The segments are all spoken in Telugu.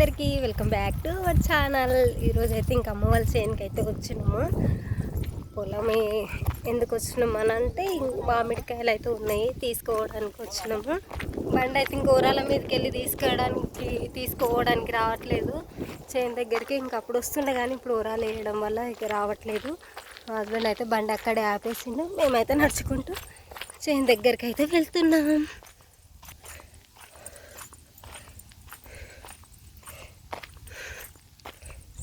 అందరికీ welcome back to our channel. ఈరోజు అయితే ఇంకా అమ్మ వాళ్ళ చేనుకి అయితే వచ్చినాము. పొలమే ఎందుకు వచ్చినాము అని అంటే మామిడికాయలు అయితే ఉన్నాయి, తీసుకోవడానికి వచ్చినాము. బండి అయితే ఇంక ఊరాల మీదకి వెళ్ళి తీసుకోవడానికి రావట్లేదు చేను దగ్గరికి. ఇంక అప్పుడు వస్తుండే కానీ ఇప్పుడు ఊరాలు వేయడం వల్ల ఇక రావట్లేదు. మా హస్బెండ్ అయితే బండి అక్కడే ఆపేసిండు. మేమైతే నడుచుకుంటూ చేను దగ్గరికి అయితే వెళ్తున్నాం.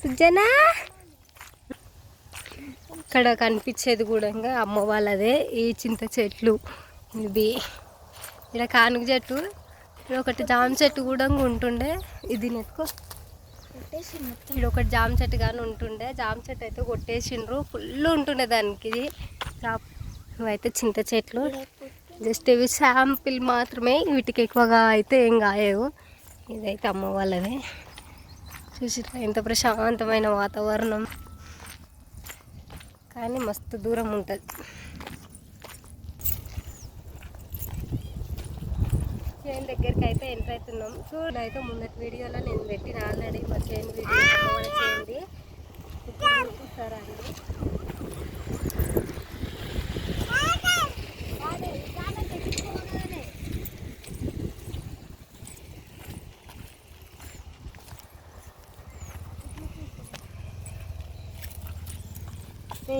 సుజనా ఇక్కడ కనిపించేది కూడా అమ్మ వాళ్ళదే. ఈ చింత చెట్లు, ఇది ఇక్కడ కానుక చెట్టు, ఇక్కడ ఒకటి జామ చెట్టు కూడా ఉంటుండే. ఇది నెట్టుకో, ఇక్కడ ఒకటి జామ చెట్టు కానీ ఉంటుండే. జామ చెట్టు అయితే కొట్టేసిండ్రు, ఫుల్ ఉంటుండే దానికి. ఇవైతే చింత చెట్లు, జస్ట్ ఇవి శాంపిల్ మాత్రమే, వీటికి ఎక్కువగా అయితే ఏం కాయవు. ఇదైతే అమ్మ వాళ్ళదే. చూసి ఎంత ప్రశాంతమైన వాతావరణం, కానీ మస్తు దూరం ఉంటుంది. చేను దగ్గరికి అయితే ఎంటర్ అవుతున్నాం. చూడైతే ముందటి వీడియోలో నేను పెట్టిన ఆల్రెడీ మా చేను వీడియో చేయండి. ఇప్పుడు చూస్తారా అండి.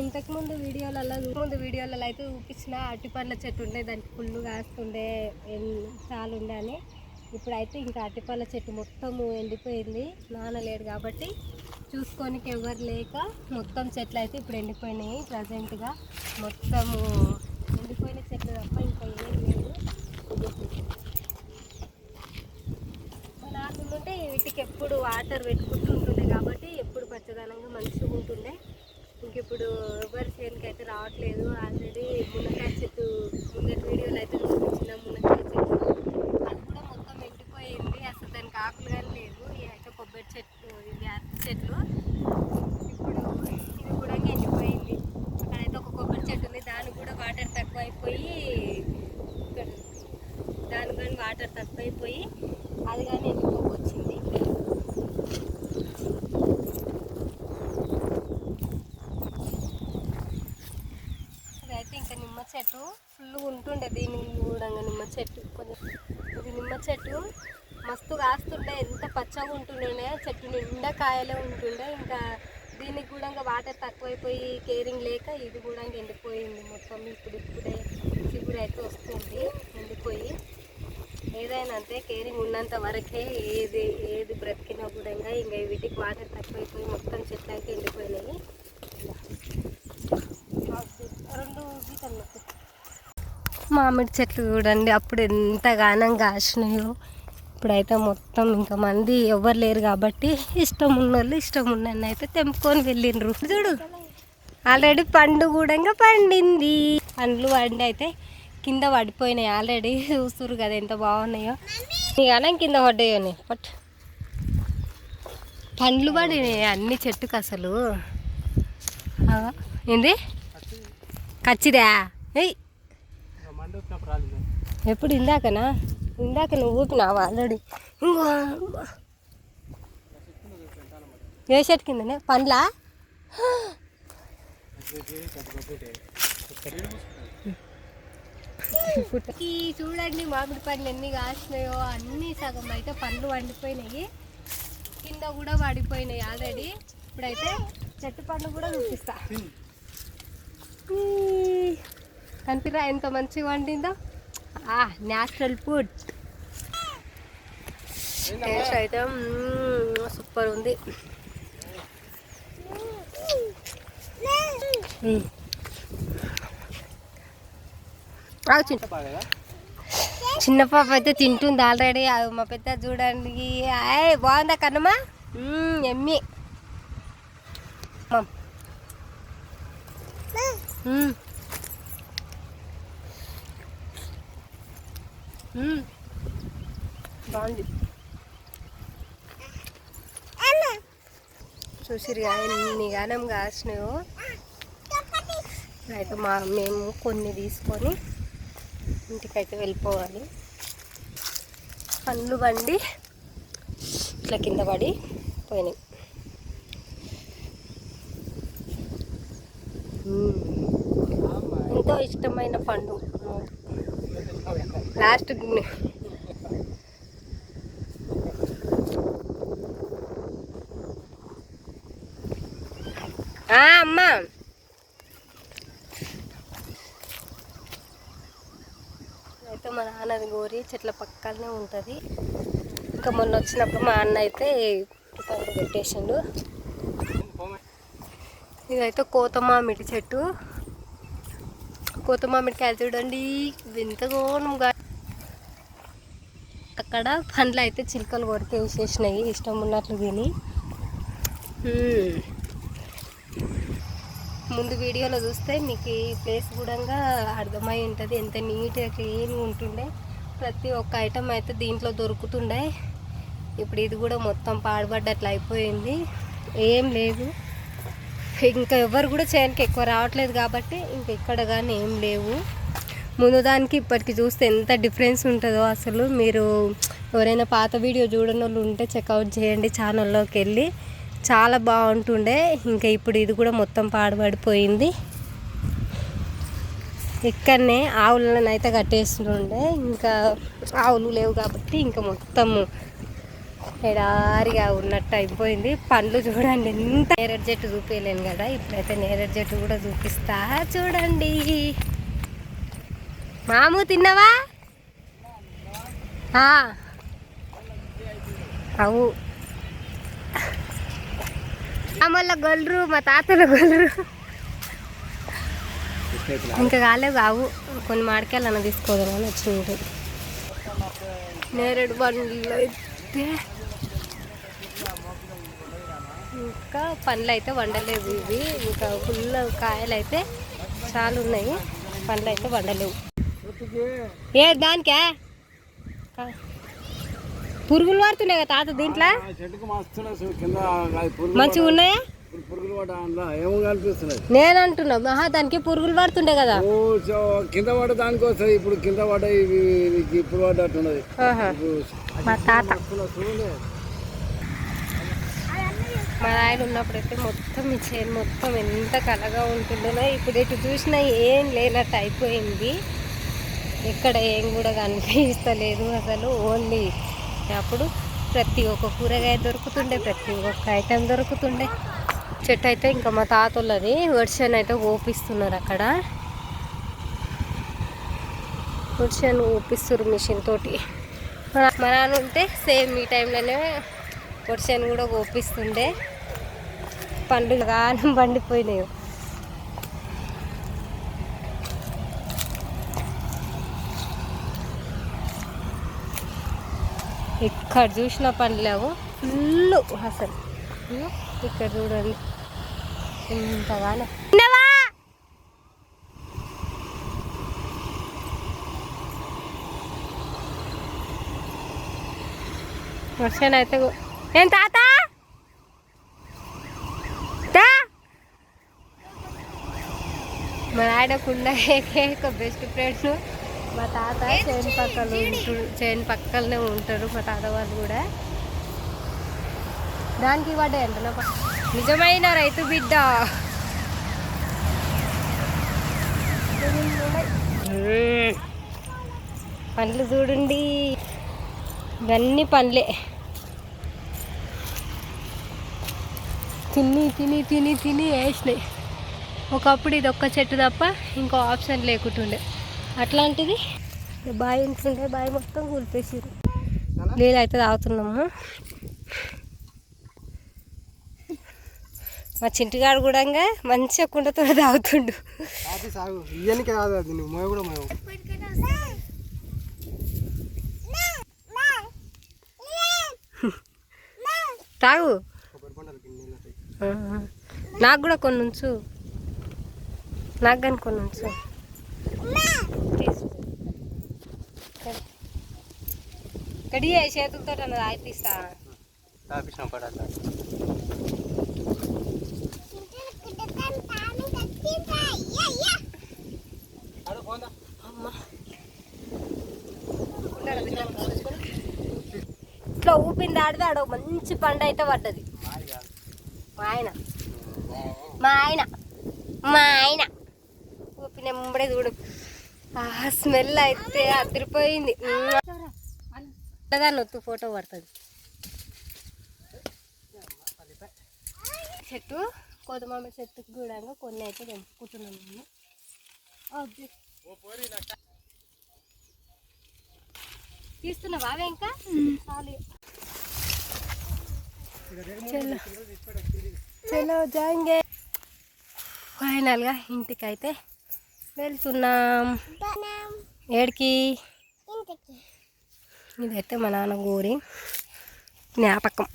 ఇంతకుముందు వీడియోలలో అయితే చూపించిన అరటి పండ్ల చెట్టు ఉండే, దానికి ఫుల్ కాస్తుండే, చాలా ఉండే అని. ఇప్పుడైతే ఇంకా అరటి పండ్ల చెట్టు మొత్తము ఎండిపోయింది, నానలేడు కాబట్టి చూసుకోనికి ఎవరు లేక మొత్తం చెట్లు అయితే ఇప్పుడు ఎండిపోయినాయి. ప్రజెంట్గా మొత్తము ఎండిపోయిన చెట్లు తప్ప ఇంకా ఏం లేదు. నాకుంటుంటే వీటికి ఎప్పుడు వాటర్ పెట్టుకుంటూ ఉంటుండే కాబట్టి ఎప్పుడు పచ్చదనంగా మంచిగా ఉంటుండే. ఇంక ఇప్పుడు ఎవరి చేనుకి అయితే రావట్లేదు. ఆల్రెడీ మునక్కాయ చెట్టు ముందటి వీడియోలో అయితే చూపించిన మునక్కాయ చెట్టు అది కూడా మొత్తం ఎండిపోయింది, అసలు దానికి ఆకులు కానీ లేదు. అయితే కొబ్బరి చెట్లు, ఇది అరటి చెట్లు, ఇప్పుడు ఇది కూడా ఎండిపోయింది. అక్కడైతే ఒక కొబ్బరి చెట్టు ఉంది, దానికి కూడా వాటర్ తక్కువైపోయి అది కానీ ఎండిపోవచ్చింది. అయితే ఇంకా నిమ్మ చెట్టు ఫుల్ ఉంటుండే, దీని కూడా నిమ్మ చెట్టు కొంచెం, ఇది నిమ్మ చెట్టు మస్తు కాస్తుండే, ఎంత పచ్చగా ఉంటుండే, చెట్టు నిండా కాయలే ఉంటుండే. ఇంకా దీనికి కూడా ఇంకా వాటర్ తక్కువైపోయి కేరింగ్ లేక ఇది కూడా ఎండిపోయింది మొత్తం. ఇప్పుడే చిగురు అయితే వస్తుంది ఎండిపోయి. ఏదైనా అంతే, కేరింగ్ ఉన్నంత వరకే ఏది బ్రతికినా కూడా ఇంకా వీటికి వాటర్ తక్కువైపోయి మొత్తం చెట్లు అయితే ఎండిపోయినాయి. మామిడి చెట్లు చూడండి, అప్పుడు ఎంత గానం కాసినాయో. ఇప్పుడైతే మొత్తం ఇంకా మంది ఎవరు లేరు కాబట్టి ఇష్టం ఉన్నోళ్ళు ఇష్టం ఉన్నన్ని అయితే తెంపుకొని వెళ్ళిండ్రు. చూడు ఆల్రెడీ పండు కూడా ఇంకా పండింది. పండ్లు పండి అయితే కింద పడిపోయినాయి ఆల్రెడీ. చూస్తురు కదా ఎంత బాగున్నాయో. కానీ కింద పడ్డాయని పండ్లు పడినాయి అన్ని చెట్టుకు. అసలు ఏంది కచ్చిదా? ఎప్పుడు ఇందాక నువ్వు ఊపినావా ఆల్రెడీ? ఇంకో ఏ చెట్టు కిందనే పండ్లా? చూడండి మామిడి పండ్లు ఎన్ని కాసినాయో. అన్నీ సగం అయితే పండ్లు వండిపోయినాయి, కింద కూడా పడిపోయినాయి ఆల్రెడీ. ఇప్పుడైతే చెట్టు పండ్లు కూడా చూపిస్తా. కనిపిరా ఎంత మంచిగా వండిందో. న్యాచురల్ ఫుడ్ టేస్ట్ అయితే సూపర్ ఉంది. చిన్న పాప అయితే తింటుంది ఆల్రెడీ. మా పెద్ద చూడండి బాగుందా కన్నమ్మా? ఎమ్మి బాగుంది. చూసిరు ఎన్ని గానం కాసినాయో. అయితే మేము కొన్ని తీసుకొని ఇంటికైతే వెళ్ళిపోవాలి. పండ్లు బండి ఇట్లా కింద పడి పోయినాయి. ఎంతో ఇష్టమైన పండు లాస్ట్. అమ్మా అయితే మా నాన్నది గోరి చెట్ల పక్కనే ఉంటుంది. ఇంకా మొన్న వచ్చినప్పుడు మా అన్న అయితే పండు పెట్టేసిండు. ఇదైతే కోత మామిడి చెట్టు. కోత మామిడికాయలు చూడండి ఎంత గోనంగా. అక్కడ పండ్లు అయితే చిలుకలు కొరికి వేసేసినాయి ఇష్టం ఉన్నట్లు తిని. ముందు వీడియోలో చూస్తే మీకు ఈ ప్లేస్ కూడా అర్థమై ఉంటుంది ఎంత నీట్గా క్లీన్గా ఉంటుండే. ప్రతి ఒక్క ఐటమ్ అయితే దీంట్లో దొరుకుతుండే. ఇప్పుడు ఇది కూడా మొత్తం పాడుబడ్డట్లు అయిపోయింది, ఏం లేదు. ఇంకా ఎవరు కూడా చేయడానికి ఎక్కువ రావట్లేదు కాబట్టి ఇంకా ఇక్కడ కానీ ఏం లేవు. ముందు దానికి ఇప్పటికి చూస్తే ఎంత డిఫరెన్స్ ఉంటుందో అసలు. మీరు ఎవరైనా పాత వీడియో చూడని వాళ్ళు ఉంటే చెక్అవుట్ చేయండి ఛానల్లోకి వెళ్ళి, చాలా బాగుంటుండే. ఇంకా ఇప్పుడు ఇది కూడా మొత్తం పాడుపడిపోయింది. ఇక్కడనే ఆవులను అయితే కట్టేస్తుండే, ఇంకా ఆవులు లేవు కాబట్టి ఇంకా మొత్తం ఎడారిగా ఉన్నట్టు అయిపోయింది. పండ్లు చూడండి ఎంత. నేరేడు చెట్టు చూపించలేను కదా, ఇప్పుడైతే నేరేడు చెట్టు కూడా చూపిస్తా చూడండి. మాము తిన్నావా? అవు మళ్ళీ గొల్లరు, మా తాతలు గొల్లరు ఇంకా కాలేవు. కావు కొన్ని మామిడికాయలు తీసుకోదాం అని వచ్చింది. నేరేడు పండ్లు అయితే ఇంకా పండ్లు అయితే వండలేవు ఇవి. ఇంకా ఫుల్ కాయలు అయితే చాలా ఉన్నాయి, పండ్లు అయితే వండలేవు. ఏ దానికే పురుగులు పడుతున్నాయి కదా తాత దీంట్లో? మంచిగా ఉన్నాయా? నేను అంటున్నా దానికి పురుగులు పడుతుండే కదా కింద పడ్డ దానికి వస్తుంది. ఇప్పుడు కింద పడ్డ ఇప్పుడు పడ్డట్టున్నది. మా తాత మా ఆయన ఉన్నప్పుడైతే మొత్తం ఈ చేను మొత్తం ఎంత కలగా ఉంటుందో. ఇప్పుడు ఇటు చూసినా ఏం లేనట్టు అయిపోయింది. ఎక్కడ ఏం కూడా కనిపిస్తలేదు అసలు. ఓన్లీ అప్పుడు ప్రతి ఒక్క కూరగాయ దొరుకుతుండే, ప్రతి ఒక్క ఐటెం దొరుకుతుండే. చెట్టు అయితే ఇంకా మా తాతోళ్ళది వర్షాన్ని అయితే ఓపిస్తున్నారు. అక్కడ వర్షాన్ని ఓపిస్తారు మిషన్ తోటి. మా నాన్న ఉంటే సేమ్ ఈ టైంలోనే వర్షాన్ని కూడా ఓపిస్తుండే. పండ్లు గానం పండిపోయినాయి. ఇక్కడ చూసిన పండ్లేవు ఫుల్ అసలు. ఇక్కడ చూడండి ఇంతగానే. వర్షాన్ని అయితే ఏం తాత మా ఆయన కుండగా బెస్ట్ ఫ్రెండ్. మా తాత చేను పక్కనే ఉంటారు మా తాత వాళ్ళు కూడా. దానికి పడ్డాయి అంటున్నా. నిజమైన రైతు బిడ్డ. పండ్లు చూడండి, ఇవన్నీ పండ్లే. తిని తిని తిని తిని వేసినాయి. ఒకప్పుడు ఇది ఒక్క చెట్టు తప్ప ఇంకో ఆప్షన్ లేకుంటుండే. అట్లాంటిది బావి ఉంటుండే, బావి మొత్తం కూలిపేసారు. నీళ్ళు అయితే తాగుతున్నాము. మా చింటిగాడు కూడా మంచిగా కుండతో తాగుతుండు. తాగు. నాకు కూడా కొన్ని ఉంచు, నాకు కానీ కొన్ని ఉంచు. కడి చేతులతో అన్నది ఆయిపిస్తా. ఇట్లా ఊపింది ఆడితే ఆడ మంచి పండు అయితే పడ్డది. మా ఆయన మా ఆయన మా ఆయన ఊపిన ముంబడే చూడు. ఆ స్మెల్ అయితే అదిరిపోయింది. దాన్ని ఒత్తు ఫోటో పడుతుంది. చెట్టు కోతమామ చెట్టుకు కూడా కొన్ని అయితే తెంపుకుంటున్నాం మేము. తీస్తున్నావా ఇంకా చాలు. చలో చలో జాయింగే. ఫైనల్గా ఇంటికైతే వెళ్తున్నాం. ఏడికి? ఇదైతే మా నాన్న గోరి జ్ఞాపకం.